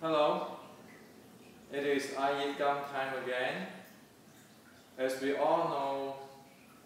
Hello, it is iYikKam time again. As we all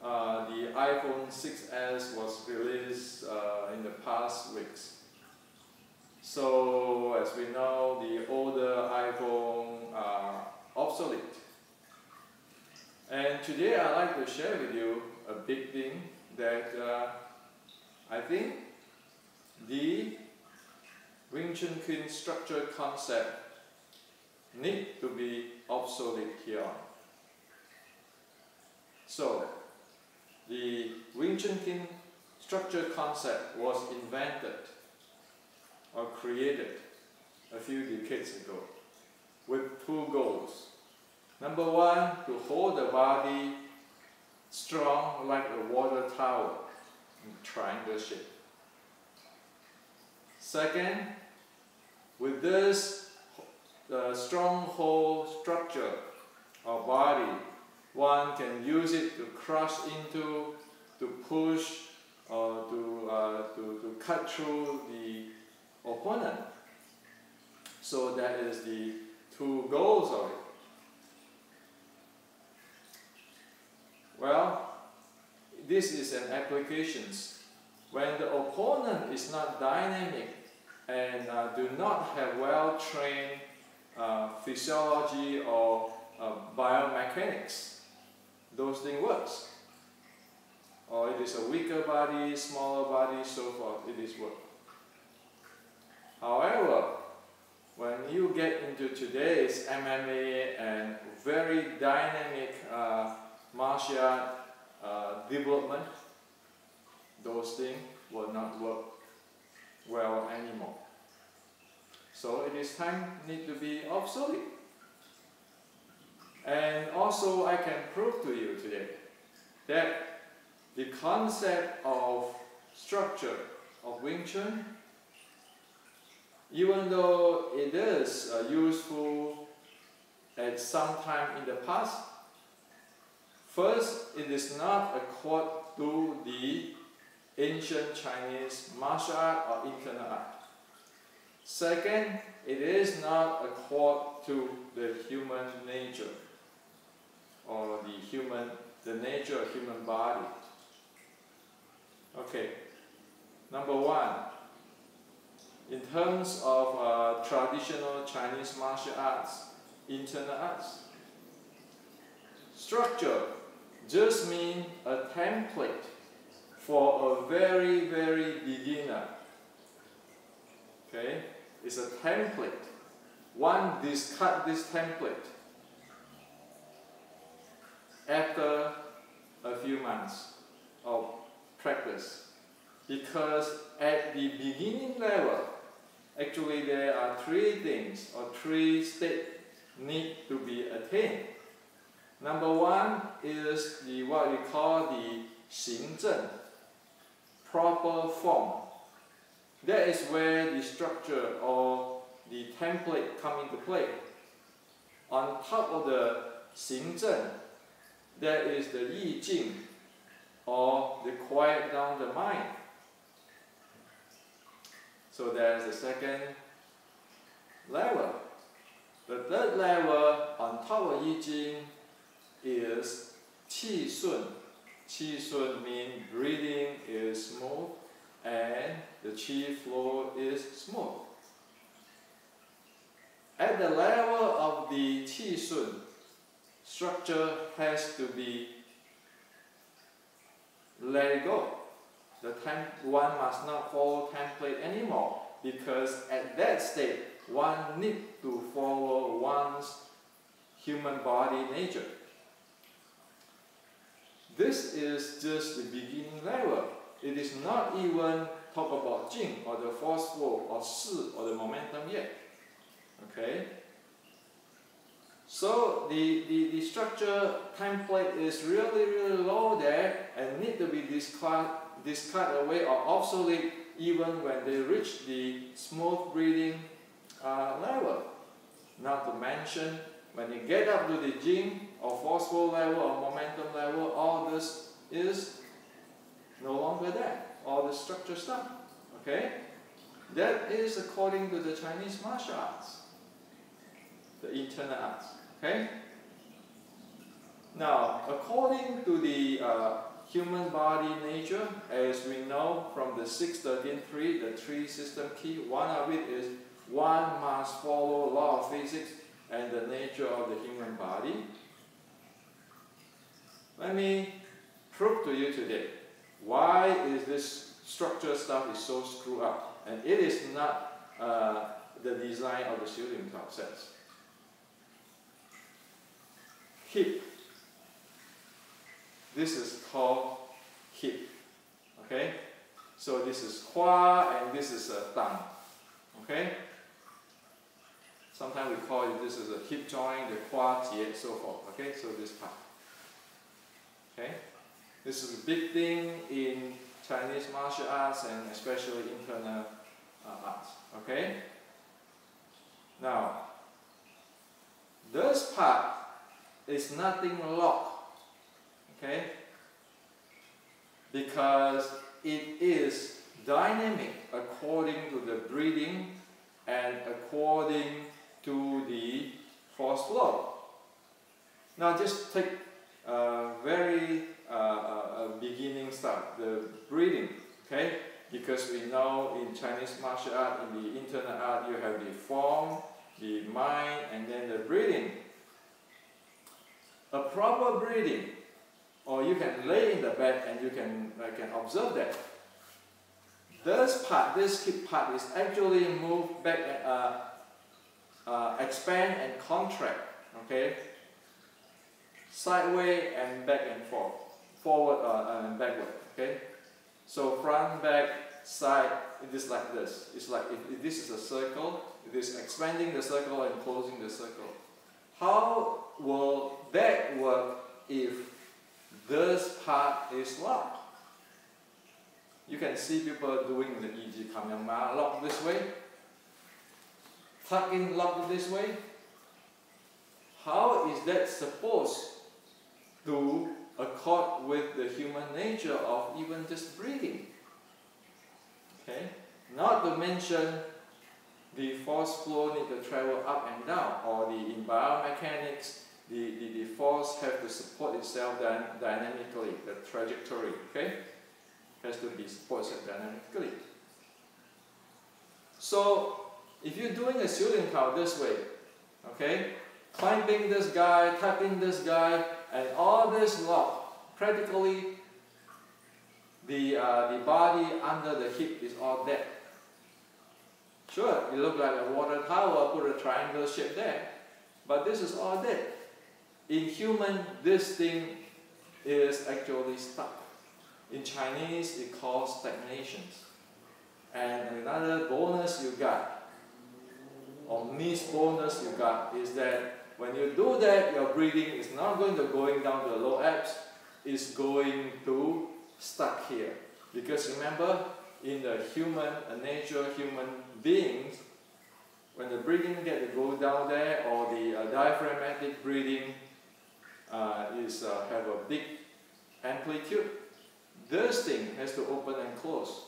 know, the iPhone 6s was released in the past weeks. So as we know, the older iPhone are obsolete. And today I'd like to share with you a big thing that I think the Wing Chun Kin structure concept need to be obsolete here on. So, the Wing Chun Kin structure concept was invented or created a few decades ago with two goals. Number one, to hold the body strong like a water tower in triangle shape. Second, with this stronghold structure of body, one can use it to crush into, to push, or to cut through the opponent. So that is the two goals of it. Well, this is an applications. When the opponent is not dynamic and do not have well-trained physiology or biomechanics, those things works. Or it is a weaker body, smaller body, so forth, it is work. However, when you get into today's MMA and very dynamic martial art development, those things will not work well anymore. So it is need to be obsolete. And also I can prove to you today that the concept of structure of Wing Chun, even though it is useful at some time in the past, first, it is not according to the ancient Chinese martial art or internal art. Second, it is not according to the human nature or the nature of human body. Okay, number one, in terms of traditional Chinese martial arts, internal arts, structure just means a template for a very, very beginner. Okay, it's a template. One discard this template after a few months of practice, because at the beginning level, actually there are three things or three steps need to be attained. Number one is what we call the 行正, proper form. That is where the structure or the template come into play. On top of the 行正, there is the 意境, or the quiet down the mind. So there's the second level. The third level on top of 意境 is 气顺. 气顺means breathing is smooth and the qi flow is smooth. At the level of the 气顺, structure has to be let it go. One must not follow template anymore, because at that state one needs to follow one's human body nature. This is just the beginning level. It is not even talk about Jing or the forceful or Si or the momentum yet. Okay? So the structure template is really, really low there and need to be discarded away or obsolete even when they reach the smooth breathing level. Not to mention, when you get up to the Jing or forceful level or momentum level, all this is no longer there. All the structure stuff. Okay? That is according to the Chinese martial arts. the internal arts. Okay? Now, according to the human body nature, as we know from the 6.13.3, the three system key, one of it is one must follow law of physics and the nature of the human body. Let me prove to you today why is this structure stuff is so screwed up, and it is not the design of the shooting top sets. Hip. This is called hip. Okay? So this is hua and this is a tang. Okay? Sometimes we call it this is a hip joint, the hua jie, so forth. Okay? So this part. Okay? This is a big thing in Chinese martial arts and especially internal arts. Okay? Now, this part is nothing locked. Okay? Because it is dynamic according to the breathing and according to the force flow. Now just take very beginning start, the breathing. Okay? Because we know in Chinese martial art, in the internal art, you have the form, the mind, and then the breathing. A proper breathing, or you can lay in the bed and you can observe that. This part, this hip part is actually moved back and expand and contract, okay? Sideways and back and forth, forward and backward, okay? So front, back, side, it is like this. It's like if this is a circle, it is expanding the circle and closing the circle. How will that work if this part is locked? You can see people doing the iYikKam lock this way, tuck in lock this way. How is that supposed to accord with the human nature of even just breathing? Okay? Not to mention the force flow need to travel up and down, or in biomechanics, the force has to support itself dynamically, the trajectory, okay? Has to be supported dynamically. So, if you're doing a shooting cow this way, okay, climbing this guy, tapping this guy, and all this lock, practically the body under the hip is all dead. Sure, it looks like a water tower, put a triangle shape there, but this is all dead. In human, this thing is actually stuck. In Chinese, it calls stagnations. And another bonus you got, or missed bonus you got, is that when you do that, your breathing is not going to going down to the low abs, it's going to stuck here. Because remember, in the human nature, human beings, when the breathing get to go down there, or the diaphragmatic breathing have a big amplitude, this thing has to open and close.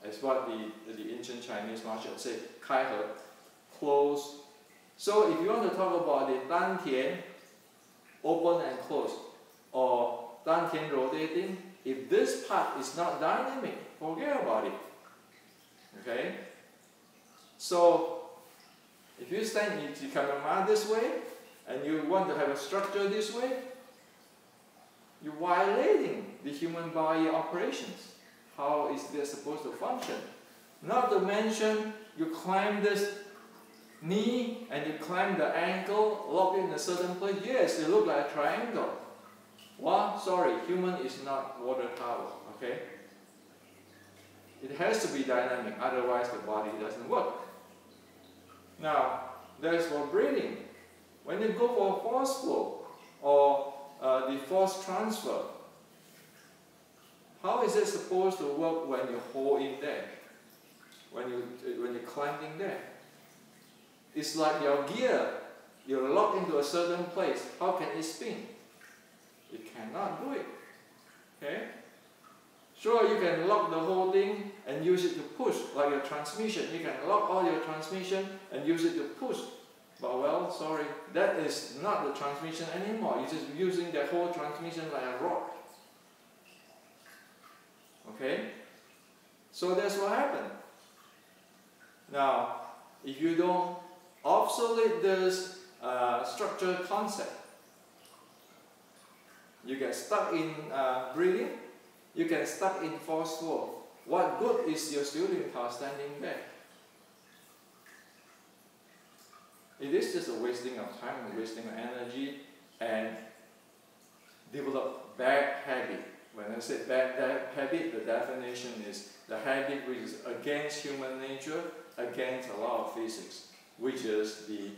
That's what the ancient Chinese martial arts say, kai he, close. So if you want to talk about the dan tian, open and close, or dan tian rotating, if this part is not dynamic, forget about it. Okay? So, if you stand in iYikKam this way, and you want to have a structure this way, you're violating the human body operations. How is this supposed to function? Not to mention, you climb this knee and you climb the ankle, lock it in a certain place. Yes, it looks like a triangle. Well, sorry, human is not water tower, okay? It has to be dynamic, otherwise the body doesn't work. Now, that's for breathing. When you go for force flow or the force transfer, how is it supposed to work when you hold in there? When you're climbing there? It's like your gear. You're locked into a certain place. How can it spin? It cannot do it. Okay? Sure, you can lock the whole thing and use it to push, like your transmission. You can lock all your transmission and use it to push. But well, sorry, that is not the transmission anymore. You're just using the whole transmission like a rock. Okay? So that's what happened. Now, if you don't obsolete this structure concept, you get stuck in breathing, you get stuck in force flow. What good is your student car standing there? It is just a wasting of time, a wasting of energy, and develop bad habit. When I say bad habit, the definition is the habit which is against human nature, against a lot of physics, which is the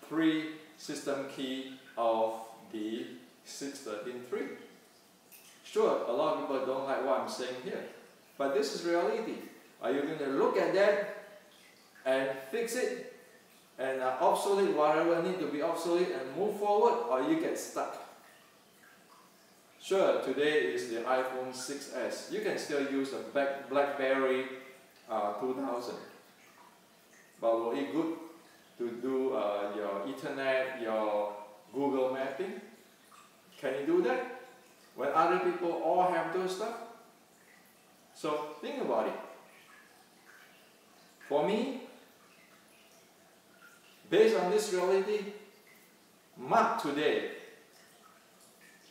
pre-system key of the 613.3. Sure, a lot of people don't like what I'm saying here, but this is reality. Are you going to look at that and fix it and obsolete whatever need to be obsolete and move forward, or you get stuck? Sure, today is the iPhone 6s. You can still use a BlackBerry 2000. But will it good to do your Ethernet, your Google mapping? Can you do that when other people all have those stuff? So think about it. For me, based on this reality, mark today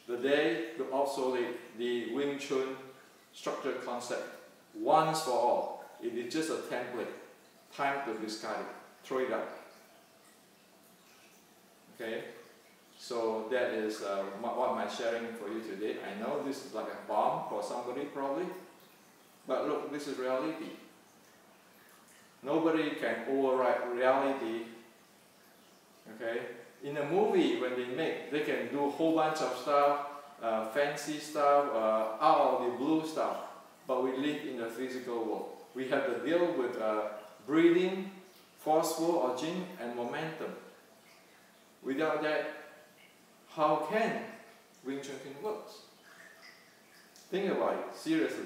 the day to obsolete the Wing Chun structure concept once for all. It is just a template. Time to discard it. Throw it out. Okay? So that is what I'm sharing for you today. I know this is like a bomb for somebody probably, but look, this is reality. Nobody can override reality. Okay? In a movie, when they can do a whole bunch of stuff, fancy stuff, out of the blue stuff, but we live in the physical world. We have to deal with breathing, force flow or jing, and momentum. Without that, how can Wing Chun work? Think about it, seriously.